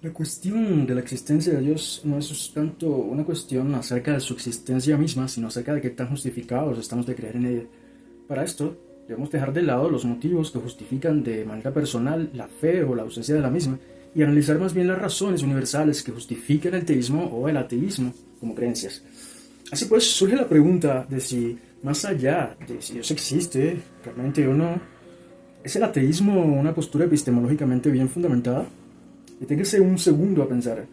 La cuestión de la existencia de Dios no es tanto una cuestión acerca de su existencia misma, sino acerca de qué tan justificados estamos de creer en ella. Para esto, debemos dejar de lado los motivos que justifican de manera personal la fe o la ausencia de la misma y analizar más bien las razones universales que justifican el teísmo o el ateísmo como creencias. Así pues, surge la pregunta de si, más allá de si Dios existe realmente o no, ¿es el ateísmo una postura epistemológicamente bien fundamentada? Deténgase un segundo a pensar.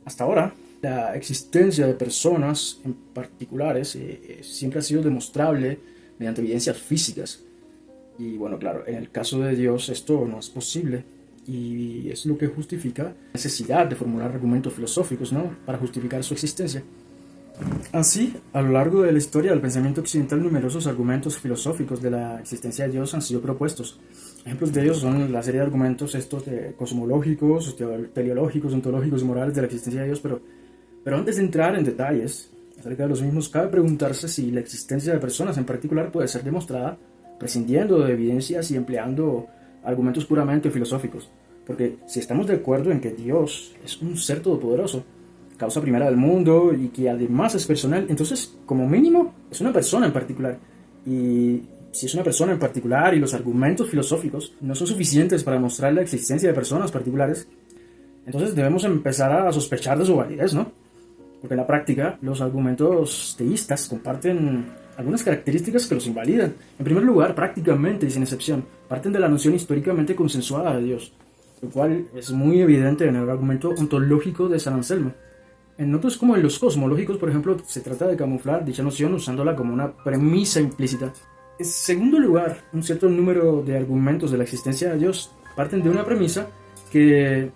Hasta ahora, la existencia de personas en particulares siempre ha sido demostrable mediante evidencias físicas. Y bueno, claro, en el caso de Dios esto no es posible. Y es lo que justifica la necesidad de formular argumentos filosóficos, ¿no?, para justificar su existencia. Así, a lo largo de la historia del pensamiento occidental, numerosos argumentos filosóficos de la existencia de Dios han sido propuestos. Ejemplos de ellos son la serie de argumentos estos cosmológicos, teleológicos, ontológicos y morales de la existencia de Dios, pero antes de entrar en detalles acerca de los mismos, cabe preguntarse si la existencia de personas en particular puede ser demostrada prescindiendo de evidencias y empleando argumentos puramente filosóficos. Porque si estamos de acuerdo en que Dios es un ser todopoderoso, causa primera del mundo y que además es personal, entonces como mínimo es una persona en particular. Y si es una persona en particular y los argumentos filosóficos no son suficientes para mostrar la existencia de personas particulares, entonces debemos empezar a sospechar de su validez, ¿no? Porque en la práctica los argumentos teístas comparten algunas características que los invalidan. En primer lugar, prácticamente y sin excepción, parten de la noción históricamente consensuada de Dios, lo cual es muy evidente en el argumento ontológico de San Anselmo. En otros, como en los cosmológicos, por ejemplo, se trata de camuflar dicha noción usándola como una premisa implícita. En segundo lugar, un cierto número de argumentos de la existencia de Dios parten de una premisa que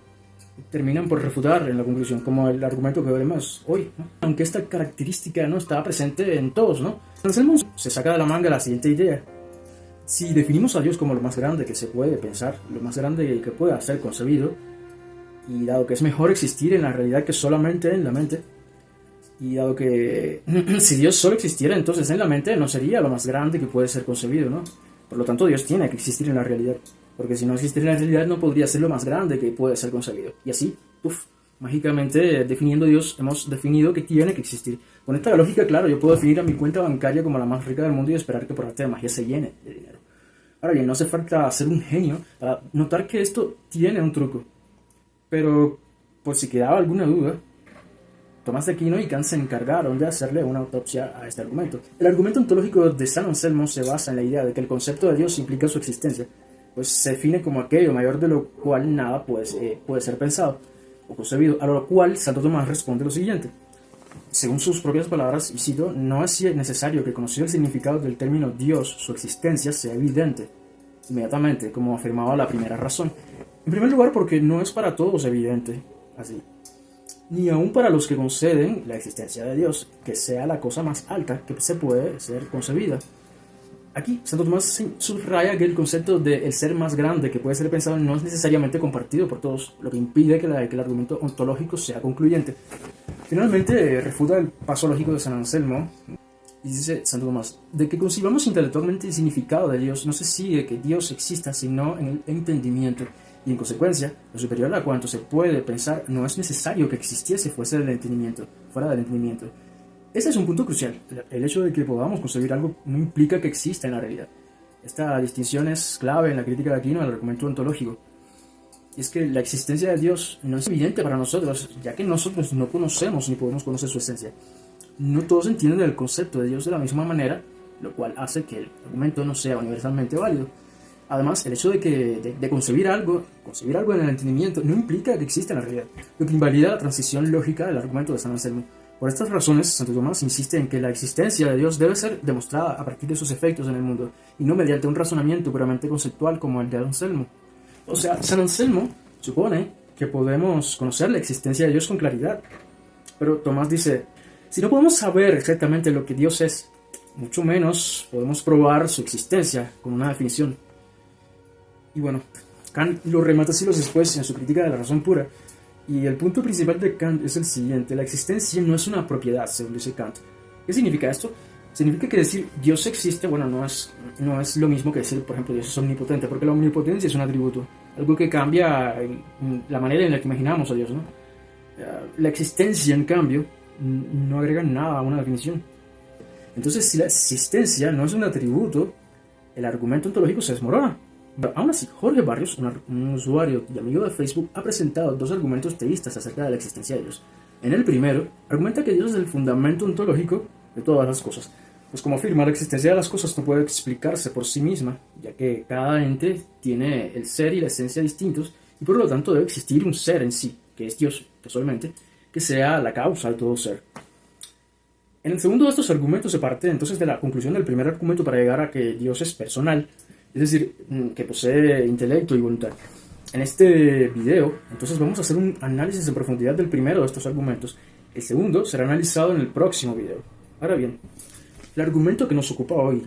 terminan por refutar en la conclusión, como el argumento que veremos hoy, ¿no? Aunque esta característica no estaba presente en todos, ¿no? Anselmo se saca de la manga la siguiente idea. Si definimos a Dios como lo más grande que se puede pensar, lo más grande que pueda ser concebido, y dado que es mejor existir en la realidad que solamente en la mente, y dado que si Dios solo existiera entonces en la mente no sería lo más grande que puede ser concebido, ¿no? Por lo tanto, Dios tiene que existir en la realidad, porque si no existiera en la realidad no podría ser lo más grande que puede ser concebido. Y así, mágicamente definiendo a Dios hemos definido que tiene que existir. Con esta lógica, claro, yo puedo definir a mi cuenta bancaria como la más rica del mundo y esperar que por arte de magia se llene de dinero. Ahora bien, no hace falta ser un genio para notar que esto tiene un truco. Pero, por si quedaba alguna duda, Tomás de Aquino y Kant se encargaron de hacerle una autopsia a este argumento. El argumento ontológico de San Anselmo se basa en la idea de que el concepto de Dios implica su existencia, pues se define como aquello mayor de lo cual nada puede ser pensado o concebido, a lo cual Santo Tomás responde lo siguiente. Según sus propias palabras, y cito, no es necesario que conocido el significado del término Dios, su existencia sea evidente inmediatamente, como afirmaba la primera razón. En primer lugar, porque no es para todos evidente así, ni aun para los que conceden la existencia de Dios, que sea la cosa más alta que se puede ser concebida. Aquí, Santo Tomás subraya que el concepto de el ser más grande que puede ser pensado no es necesariamente compartido por todos, lo que impide que el argumento ontológico sea concluyente. Finalmente, refuta el paso lógico de San Anselmo, y dice Santo Tomás, de que concibamos intelectualmente el significado de Dios no se sigue que Dios exista sino en el entendimiento, y en consecuencia, lo superior a cuanto se puede pensar no es necesario que existiese fuera del entendimiento. Este es un punto crucial. El hecho de que podamos concebir algo no implica que exista en la realidad. Esta distinción es clave en la crítica de Aquino al argumento ontológico. Y es que la existencia de Dios no es evidente para nosotros, ya que nosotros no conocemos ni podemos conocer su esencia. No todos entienden el concepto de Dios de la misma manera, lo cual hace que el argumento no sea universalmente válido. Además, el hecho de concebir algo en el entendimiento no implica que exista en la realidad, lo que invalida la transición lógica del argumento de San Anselmo. Por estas razones, Santo Tomás insiste en que la existencia de Dios debe ser demostrada a partir de sus efectos en el mundo, y no mediante un razonamiento puramente conceptual como el de Anselmo. O sea, San Anselmo supone que podemos conocer la existencia de Dios con claridad, pero Tomás dice, si no podemos saber exactamente lo que Dios es, mucho menos podemos probar su existencia con una definición. Y bueno, Kant lo remata siglos después en su crítica de la razón pura. Y el punto principal de Kant es el siguiente: la existencia no es una propiedad, según dice Kant. ¿Qué significa esto? Significa que decir Dios existe, bueno, no es lo mismo que decir, por ejemplo, Dios es omnipotente, porque la omnipotencia es un atributo. algo que cambia la manera en la que imaginamos a Dios, ¿no? La existencia, en cambio, no agrega nada a una definición. Entonces, si la existencia no es un atributo, el argumento ontológico se desmorona. Pero aún así, Jorge Barrios, un usuario y amigo de Facebook, ha presentado dos argumentos teístas acerca de la existencia de Dios. En el primero, argumenta que Dios es el fundamento ontológico de todas las cosas. Pues como afirma, la existencia de las cosas no puede explicarse por sí misma, ya que cada ente tiene el ser y la esencia distintos, y por lo tanto debe existir un ser en sí, que es Dios, casualmente, que sea la causa de todo ser. En el segundo de estos argumentos se parte entonces de la conclusión del primer argumento para llegar a que Dios es personal, es decir, que posee intelecto y voluntad. En este video, entonces vamos a hacer un análisis en profundidad del primero de estos argumentos. El segundo será analizado en el próximo video. Ahora bien, el argumento que nos ocupa hoy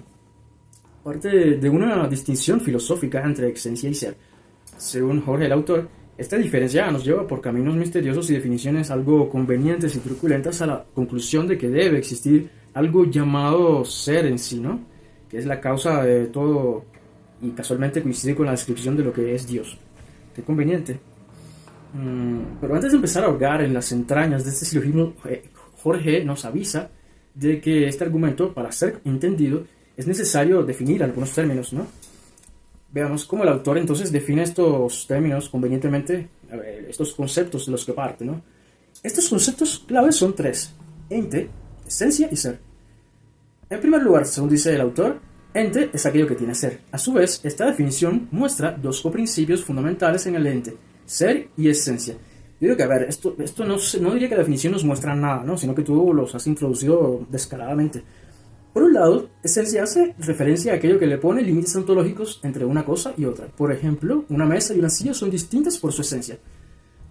parte de una distinción filosófica entre esencia y ser. Según Jorge, el autor, esta diferencia nos lleva por caminos misteriosos y definiciones algo convenientes y truculentas a la conclusión de que debe existir algo llamado ser en sí, ¿no? Que es la causa de todo y casualmente coincide con la descripción de lo que es Dios. Qué conveniente. Pero antes de empezar a ahogar en las entrañas de este silogismo, Jorge nos avisa de que este argumento, para ser entendido, es necesario definir algunos términos, ¿no? Veamos cómo el autor entonces define estos términos convenientemente, estos conceptos de los que parte, ¿no? Estos conceptos claves son tres: ente, esencia y ser. En primer lugar, según dice el autor, ente es aquello que tiene ser. A su vez, esta definición muestra dos coprincipios fundamentales en el ente: ser y esencia. Yo digo que, a ver, esto no diría que la definición nos muestra nada, ¿no? Sino que tú los has introducido descaradamente. Por un lado, esencia hace referencia a aquello que le pone límites ontológicos entre una cosa y otra. Por ejemplo, una mesa y una silla son distintas por su esencia.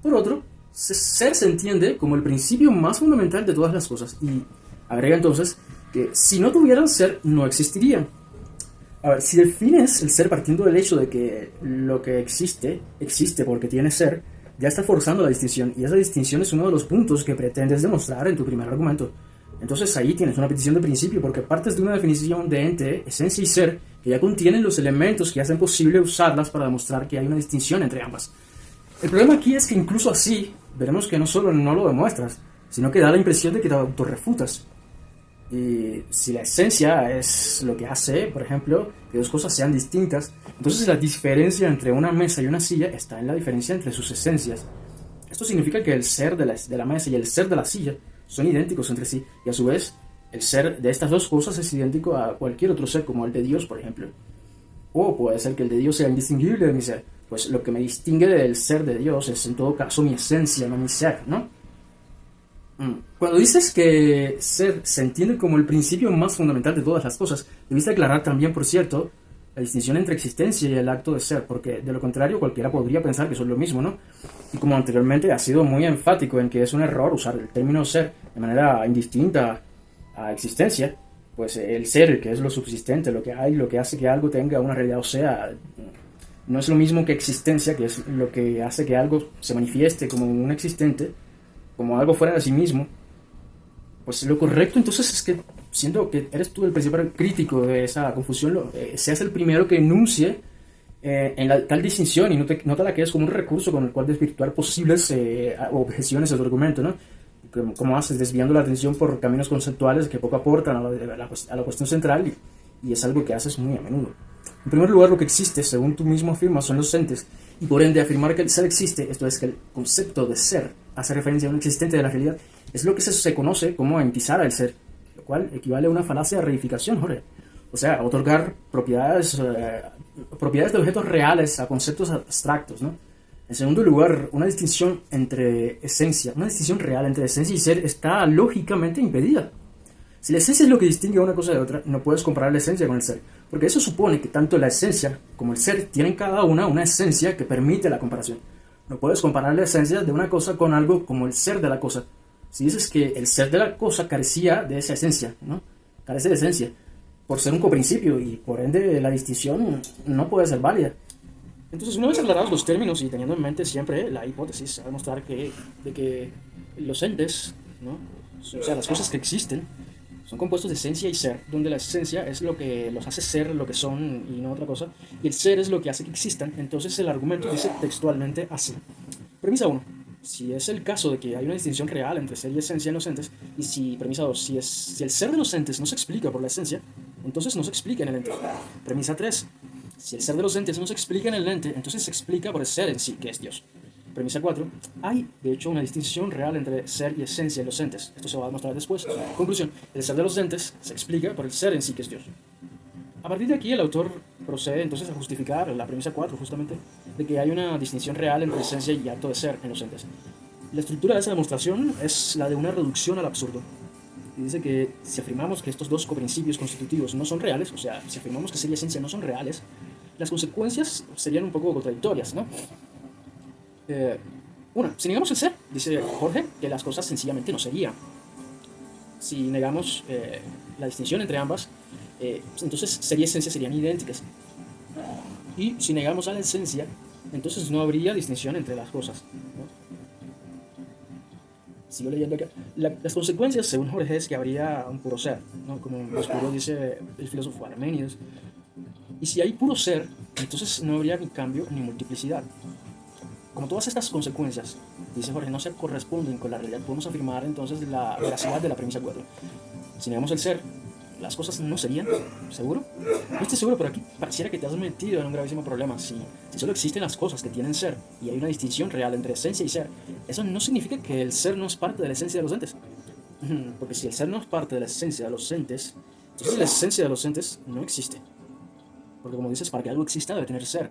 Por otro, ser se entiende como el principio más fundamental de todas las cosas, y agrega entonces que si no tuvieran ser, no existirían. A ver, si defines el ser partiendo del hecho de que lo que existe porque tiene ser, ya está forzando la distinción, y esa distinción es uno de los puntos que pretendes demostrar en tu primer argumento. Entonces ahí tienes una petición de principio, porque partes de una definición de ente, esencia y ser, que ya contienen los elementos que hacen posible usarlas para demostrar que hay una distinción entre ambas. El problema aquí es que incluso así, veremos que no solo no lo demuestras, sino que da la impresión de que te autorrefutas. Y si la esencia es lo que hace, por ejemplo, que dos cosas sean distintas, entonces la diferencia entre una mesa y una silla está en la diferencia entre sus esencias. Esto significa que el ser de la mesa y el ser de la silla son idénticos entre sí, y a su vez, el ser de estas dos cosas es idéntico a cualquier otro ser, como el de Dios, por ejemplo. O puede ser que el de Dios sea indistinguible de mi ser. Pues lo que me distingue del ser de Dios es en todo caso mi esencia, no mi ser, ¿no? Cuando dices que ser se entiende como el principio más fundamental de todas las cosas, debiste aclarar también, por cierto, la distinción entre existencia y el acto de ser, porque de lo contrario cualquiera podría pensar que son lo mismo, ¿no? Y como anteriormente ha sido muy enfático en que es un error usar el término ser de manera indistinta a existencia, pues el ser, que es lo subsistente, lo que hay, lo que hace que algo tenga una realidad, o sea, no es lo mismo que existencia, que es lo que hace que algo se manifieste como un existente, como algo fuera de sí mismo. Pues lo correcto entonces es que, siendo que eres tú el principal crítico de esa confusión, seas el primero que enuncie en tal distinción y no te la quedes como un recurso con el cual desvirtuar posibles objeciones a tu argumento, ¿no? Como haces, desviando la atención por caminos conceptuales que poco aportan a la cuestión central, y es algo que haces muy a menudo. En primer lugar, lo que existe, según tú mismo afirmas, son los entes, y por ende afirmar que el ser existe, esto es que el concepto de ser hace referencia a un existente de la realidad, es lo que se conoce como entizar al ser, lo cual equivale a una falacia de reificación, Jorge. O sea, otorgar propiedades de objetos reales a conceptos abstractos, ¿no? En segundo lugar, una distinción real entre esencia y ser está lógicamente impedida. Si la esencia es lo que distingue a una cosa de otra, no puedes comparar la esencia con el ser, porque eso supone que tanto la esencia como el ser tienen cada una esencia que permite la comparación. No puedes comparar la esencia de una cosa con algo como el ser de la cosa. Si dices que el ser de la cosa carecía de esa esencia, ¿no? Carece de esencia, por ser un coprincipio, y por ende la distinción no puede ser válida. Entonces, una vez aclarados los términos y teniendo en mente siempre la hipótesis a demostrar de que los entes, ¿no? O sea, las cosas que existen, Son compuestos de esencia y ser, donde la esencia es lo que los hace ser lo que son y no otra cosa, y el ser es lo que hace que existan. Entonces el argumento dice textualmente así. Premisa 1. Si es el caso de que hay una distinción real entre ser y esencia en los entes, y si, premisa 2, si el ser de los entes no se explica por la esencia, entonces no se explica en el ente. Premisa 3. Si el ser de los entes no se explica en el ente, entonces se explica por el ser en sí, que es Dios. Premisa 4. Hay, de hecho, una distinción real entre ser y esencia en los entes. Esto se va a demostrar después. Conclusión. El ser de los entes se explica por el ser en sí, que es Dios. A partir de aquí, el autor procede entonces a justificar la premisa 4, justamente, de que hay una distinción real entre esencia y acto de ser en los entes. La estructura de esa demostración es la de una reducción al absurdo. Y dice que si afirmamos que estos dos coprincipios constitutivos no son reales, o sea, si afirmamos que ser y esencia no son reales, las consecuencias serían un poco contradictorias, ¿no? Si negamos el ser, dice Jorge, que las cosas sencillamente no serían. Si negamos la distinción entre ambas, entonces ser y esencia serían idénticas. Y si negamos a la esencia, entonces no habría distinción entre las cosas, ¿no? Sigo leyendo acá. Las consecuencias, según Jorge, es que habría un puro ser, ¿no? Como oscuro dice el filósofo Parménides. Y si hay puro ser, entonces no habría ni cambio ni multiplicidad. Como todas estas consecuencias, dice Jorge, no se corresponden con la realidad, podemos afirmar entonces la veracidad de la premisa 4. Si negamos el ser, las cosas no serían. ¿Seguro? No estoy seguro, pero aquí pareciera que te has metido en un gravísimo problema. Si solo existen las cosas que tienen ser y hay una distinción real entre esencia y ser, eso no significa que el ser no es parte de la esencia de los entes. Porque si el ser no es parte de la esencia de los entes, entonces la esencia de los entes no existe. Porque como dices, para que algo exista debe tener ser.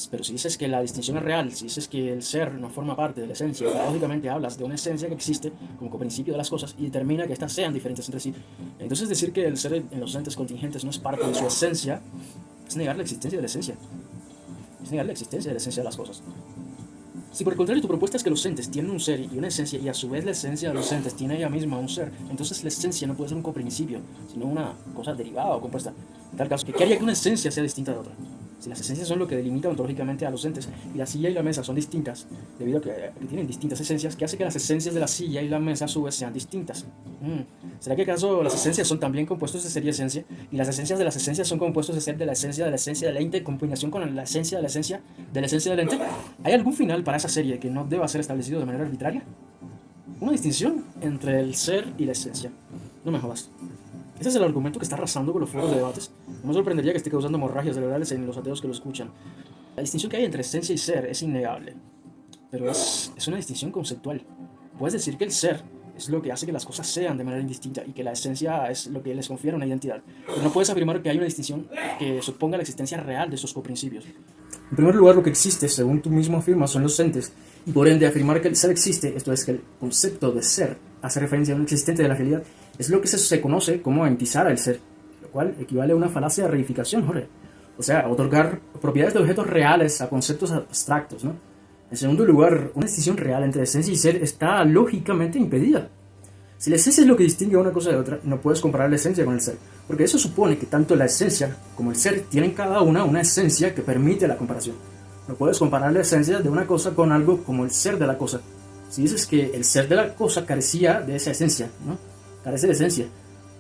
Pero si dices que la distinción es real, si dices que el ser no forma parte de la esencia, paradójicamente hablas de una esencia que existe como coprincipio de las cosas y determina que éstas sean diferentes entre sí. Entonces decir que el ser en los entes contingentes no es parte de su esencia es negar la existencia de la esencia. Es negar la existencia de la esencia de las cosas. Si por el contrario tu propuesta es que los entes tienen un ser y una esencia y a su vez la esencia de los entes tiene ella misma un ser, entonces la esencia no puede ser un coprincipio, sino una cosa derivada o compuesta. En tal caso, ¿qué haría que una esencia sea distinta de otra? Si las esencias son lo que delimita ontológicamente a los entes y la silla y la mesa son distintas, debido a que tienen distintas esencias, ¿qué hace que las esencias de la silla y la mesa a su vez sean distintas? ¿Será que acaso las esencias son también compuestos de ser y esencia? Y las esencias de las esencias son compuestos de ser de la esencia del ente en combinación con la esencia de la esencia del ente. ¿Hay algún final para esa serie que no deba ser establecido de manera arbitraria? Una distinción entre el ser y la esencia. No me jodas. Ese es el argumento que está arrasando con los foros de debates. No me sorprendería que esté causando hemorragias cerebrales en los ateos que lo escuchan. La distinción que hay entre esencia y ser es innegable, pero es una distinción conceptual. Puedes decir que el ser es lo que hace que las cosas sean de manera indistinta y que la esencia es lo que les confiere una identidad. Pero no puedes afirmar que hay una distinción que suponga la existencia real de esos coprincipios. En primer lugar, lo que existe, según tú mismo afirmas, son los entes, y por ende afirmar que el ser existe, esto es que el concepto de ser hace referencia a un existente de la realidad, es lo que se conoce como entizar al ser, lo cual equivale a una falacia de reificación, Jorge. O sea, otorgar propiedades de objetos reales a conceptos abstractos, ¿no? En segundo lugar, una distinción real entre esencia y ser está lógicamente impedida. Si la esencia es lo que distingue a una cosa de otra, no puedes comparar la esencia con el ser, porque eso supone que tanto la esencia como el ser tienen cada una esencia que permite la comparación. No puedes comparar la esencia de una cosa con algo como el ser de la cosa. Si dices que el ser de la cosa carecía de esa esencia, ¿no? Carece de esencia,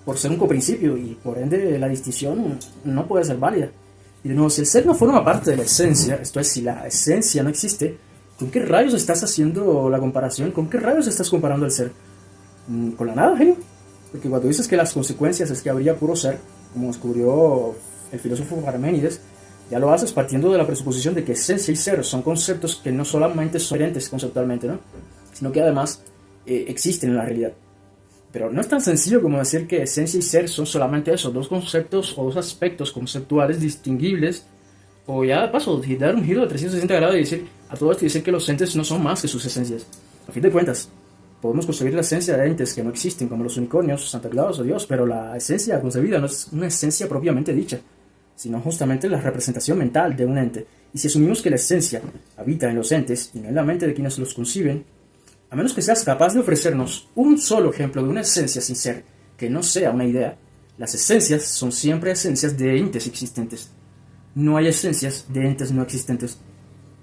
por ser un coprincipio, y por ende la distinción no puede ser válida. Y de nuevo, si el ser no forma parte de la esencia, esto es, si la esencia no existe, ¿con qué rayos estás haciendo la comparación? ¿Con qué rayos estás comparando el ser? ¿Con la nada, genio? Porque cuando dices que las consecuencias es que habría puro ser, como descubrió el filósofo Parménides, ya lo haces partiendo de la presuposición de que esencia y ser son conceptos que no solamente son diferentes conceptualmente, ¿no? Sino que además existen en la realidad. Pero no es tan sencillo como decir que esencia y ser son solamente esos dos conceptos o dos aspectos conceptuales distinguibles, o ya de paso dar un giro de 360 grados y decir a todo esto y decir que los entes no son más que sus esencias. A fin de cuentas, podemos concebir la esencia de entes que no existen, como los unicornios, Santa Claus o Dios, pero la esencia concebida no es una esencia propiamente dicha, sino justamente la representación mental de un ente. Y si asumimos que la esencia habita en los entes y no en la mente de quienes los conciben, a menos que seas capaz de ofrecernos un solo ejemplo de una esencia sin ser, que no sea una idea, las esencias son siempre esencias de entes existentes. No hay esencias de entes no existentes.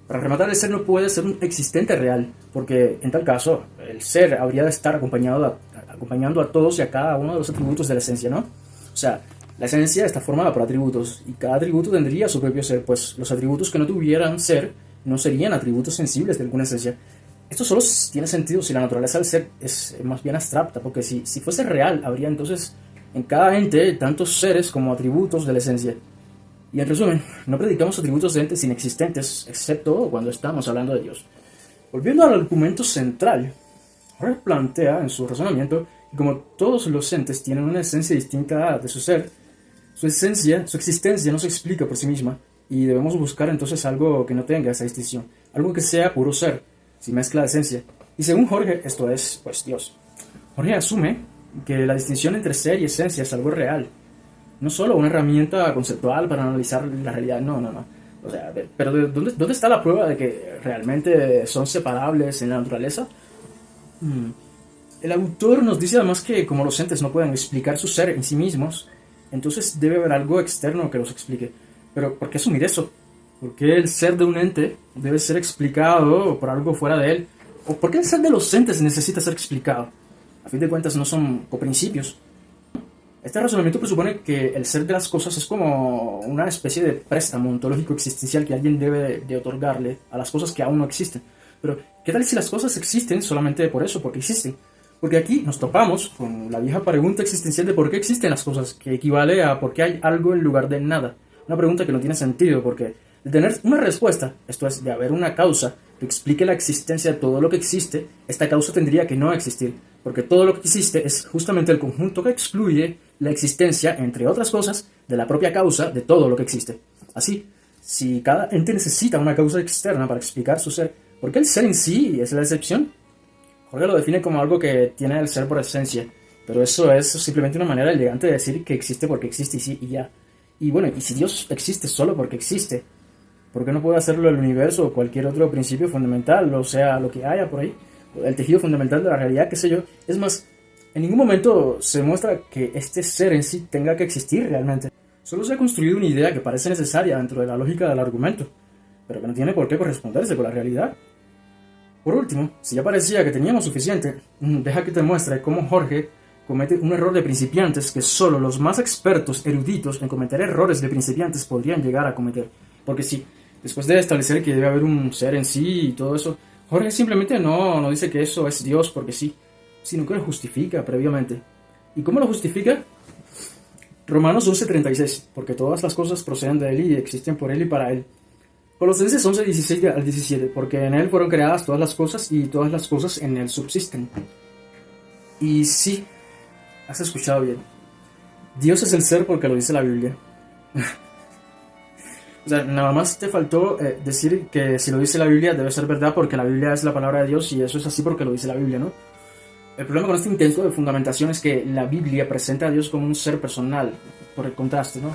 Para rematar, el ser no puede ser un existente real, porque en tal caso el ser habría de estar acompañado acompañando a todos y a cada uno de los atributos de la esencia, ¿no? O sea, la esencia está formada por atributos y cada atributo tendría su propio ser, pues los atributos que no tuvieran ser no serían atributos sensibles de alguna esencia. Esto solo tiene sentido si la naturaleza del ser es más bien abstracta, porque si fuese real, habría entonces en cada ente tantos seres como atributos de la esencia. Y en resumen, no predicamos atributos de entes inexistentes, excepto cuando estamos hablando de Dios. Volviendo al argumento central, Jorge plantea en su razonamiento que como todos los entes tienen una esencia distinta de su ser, su existencia no se explica por sí misma, y debemos buscar entonces algo que no tenga esa distinción, algo que sea puro ser, sin mezcla de esencia. Y según Jorge, esto es, pues, Dios. Jorge asume que la distinción entre ser y esencia es algo real, no solo una herramienta conceptual para analizar la realidad, no. O sea, pero ¿dónde está la prueba de que realmente son separables en la naturaleza? El autor nos dice además que como los entes no pueden explicar su ser en sí mismos, entonces debe haber algo externo que los explique. Pero ¿por qué asumir eso? ¿Por qué el ser de un ente debe ser explicado por algo fuera de él? ¿O por qué el ser de los entes necesita ser explicado? A fin de cuentas no son coprincipios. Este razonamiento presupone que el ser de las cosas es como una especie de préstamo ontológico existencial que alguien debe de otorgarle a las cosas que aún no existen. Pero, ¿qué tal si las cosas existen solamente por eso, porque existen? Porque aquí nos topamos con la vieja pregunta existencial de por qué existen las cosas, que equivale a por qué hay algo en lugar de nada. Una pregunta que no tiene sentido, porque de tener una respuesta, esto es, de haber una causa que explique la existencia de todo lo que existe, esta causa tendría que no existir, porque todo lo que existe es justamente el conjunto que excluye la existencia, entre otras cosas, de la propia causa de todo lo que existe. Así, si cada ente necesita una causa externa para explicar su ser, ¿por qué el ser en sí es la excepción? Jorge lo define como algo que tiene el ser por esencia, pero eso es simplemente una manera elegante de decir que existe porque existe y sí y ya. Y bueno, y si Dios existe solo porque existe, ¿por qué no puede hacerlo el universo o cualquier otro principio fundamental? O sea, lo que haya por ahí, el tejido fundamental de la realidad, qué sé yo. Es más, en ningún momento se muestra que este ser en sí tenga que existir realmente. Solo se ha construido una idea que parece necesaria dentro de la lógica del argumento, pero que no tiene por qué corresponderse con la realidad. Por último, si ya parecía que teníamos suficiente, deja que te muestre cómo Jorge comete un error de principiantes que solo los más expertos eruditos en cometer errores de principiantes podrían llegar a cometer. Porque si, después de establecer que debe haber un ser en sí y todo eso, Jorge simplemente no dice que eso es Dios porque sí, sino que lo justifica previamente. ¿Y cómo lo justifica? Romanos 11:36, porque todas las cosas proceden de Él y existen por Él y para Él. Colosenses 11:16 al 17, porque en Él fueron creadas todas las cosas y todas las cosas en Él subsisten. Y sí, has escuchado bien. Dios es el ser porque lo dice la Biblia. O sea, nada más te faltó decir que si lo dice la Biblia debe ser verdad porque la Biblia es la palabra de Dios y eso es así porque lo dice la Biblia, ¿no? El problema con este intento de fundamentación es que la Biblia presenta a Dios como un ser personal, por el contraste, ¿no?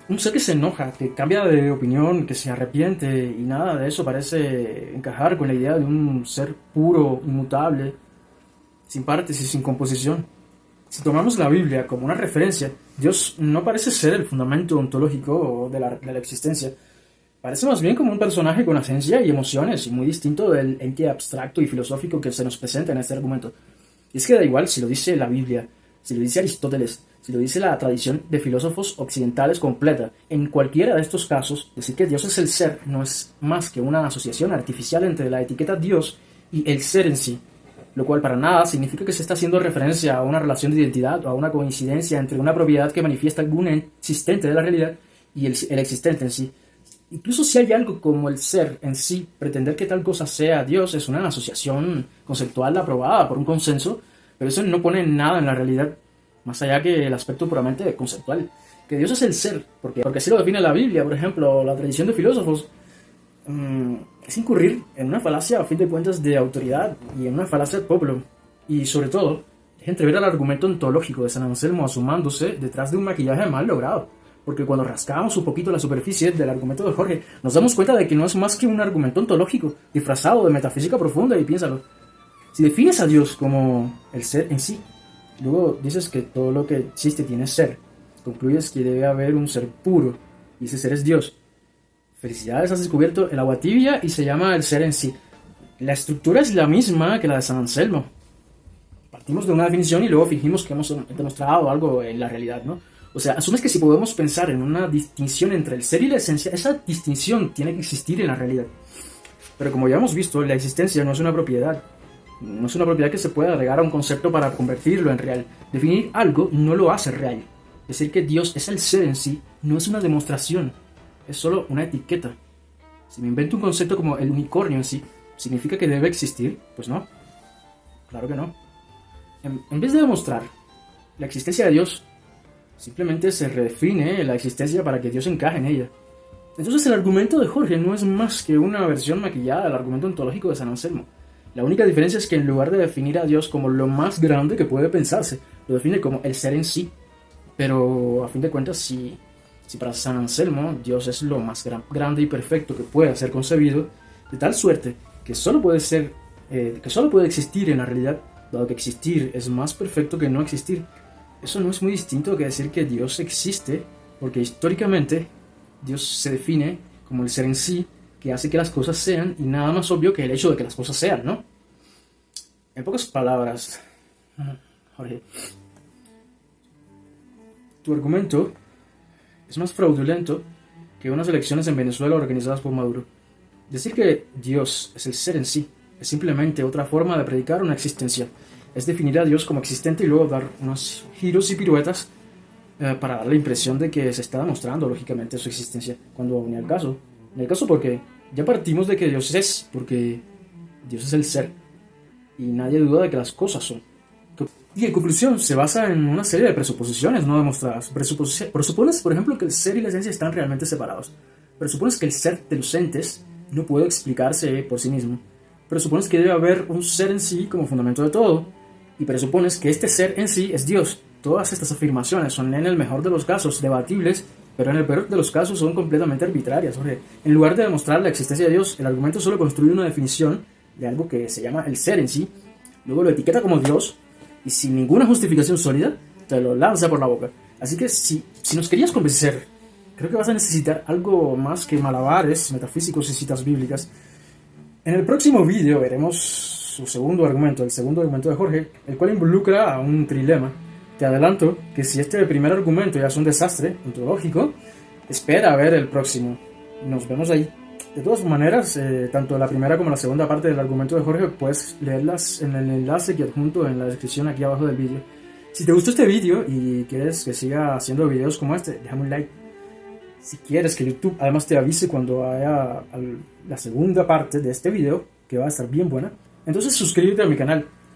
Un ser que se enoja, que cambia de opinión, que se arrepiente y nada de eso parece encajar con la idea de un ser puro, inmutable, sin partes y sin composición. Si tomamos la Biblia como una referencia, Dios no parece ser el fundamento ontológico de la existencia. Parece más bien como un personaje con esencia y emociones, y muy distinto del ente abstracto y filosófico que se nos presenta en este argumento. Y es que da igual si lo dice la Biblia, si lo dice Aristóteles, si lo dice la tradición de filósofos occidentales completa. En cualquiera de estos casos, decir que Dios es el ser no es más que una asociación artificial entre la etiqueta Dios y el ser en sí, lo cual para nada significa que se está haciendo referencia a una relación de identidad o a una coincidencia entre una propiedad que manifiesta algún existente de la realidad y el existente en sí. Incluso si hay algo como el ser en sí, pretender que tal cosa sea Dios es una asociación conceptual aprobada por un consenso, pero eso no pone nada en la realidad, más allá que el aspecto puramente conceptual. Que Dios es el ser, porque así lo define la Biblia, por ejemplo, la tradición de filósofos, es incurrir en una falacia a fin de cuentas de autoridad y en una falacia de pueblo. Y sobre todo, es entrever al argumento ontológico de San Anselmo asomándose detrás de un maquillaje mal logrado. Porque cuando rascamos un poquito la superficie del argumento de Jorge, nos damos cuenta de que no es más que un argumento ontológico, disfrazado de metafísica profunda, y piénsalo. Si defines a Dios como el ser en sí, luego dices que todo lo que existe tiene ser, concluyes que debe haber un ser puro, y ese ser es Dios. Felicidades, has descubierto el agua tibia y se llama el ser en sí. La estructura es la misma que la de San Anselmo. partimos de una definición y luego fingimos que hemos demostrado algo en la realidad, ¿no? O sea, asumes que si podemos pensar en una distinción entre el ser y la esencia, esa distinción tiene que existir en la realidad. Pero como ya hemos visto, la existencia no es una propiedad. No es una propiedad que se pueda agregar a un concepto para convertirlo en real. Definir algo no lo hace real. Decir que Dios es el ser en sí no es una demostración, es solo una etiqueta. Si me invento un concepto como el unicornio en sí, ¿significa que debe existir? Pues no. Claro que no. En vez de demostrar la existencia de Dios, simplemente se redefine la existencia para que Dios encaje en ella. Entonces el argumento de Jorge no es más que una versión maquillada del argumento ontológico de San Anselmo. La única diferencia es que en lugar de definir a Dios como lo más grande que puede pensarse, lo define como el ser en sí. Pero a fin de cuentas, si para San Anselmo Dios es lo más grande y perfecto que pueda ser concebido, de tal suerte que solo puede existir en la realidad, dado que existir es más perfecto que no existir, eso no es muy distinto que decir que Dios existe, porque históricamente Dios se define como el ser en sí, que hace que las cosas sean, y nada más obvio que el hecho de que las cosas sean, ¿no? En pocas palabras, Jorge, tu argumento es más fraudulento que unas elecciones en Venezuela organizadas por Maduro. Decir que Dios es el ser en sí es simplemente otra forma de predicar una existencia. Es definir a Dios como existente y luego dar unos giros y piruetas para dar la impresión de que se está demostrando lógicamente su existencia, cuando ni al caso. Ni al caso porque ya partimos de que Dios es, porque Dios es el ser, y nadie duda de que las cosas son. Y en conclusión, se basa en una serie de presuposiciones no demostradas. Presupones, por ejemplo, que el ser y la esencia están realmente separados. Presupones que el ser de los entes no puede explicarse por sí mismo. Presupones que debe haber un ser en sí como fundamento de todo. Y presupones que este ser en sí es Dios. Todas estas afirmaciones son, en el mejor de los casos, debatibles, pero en el peor de los casos son completamente arbitrarias. En lugar de demostrar la existencia de Dios, el argumento solo construye una definición de algo que se llama el ser en sí, luego lo etiqueta como Dios, y sin ninguna justificación sólida, te lo lanza por la boca. Así que si nos querías convencer, creo que vas a necesitar algo más que malabares metafísicos y citas bíblicas. En el próximo vídeo veremos su segundo argumento, el segundo argumento de Jorge, el cual involucra a un trilema. Te adelanto que si este primer argumento ya es un desastre ontológico, espera a ver el próximo. Nos vemos ahí. De todas maneras, tanto la primera como la segunda parte del argumento de Jorge puedes leerlas en el enlace que adjunto en la descripción aquí abajo del vídeo. Si te gustó este vídeo y quieres que siga haciendo videos como este, déjame un like. Si quieres que YouTube además te avise cuando haya la segunda parte de este video, que va a estar bien buena, entonces suscríbete a mi canal.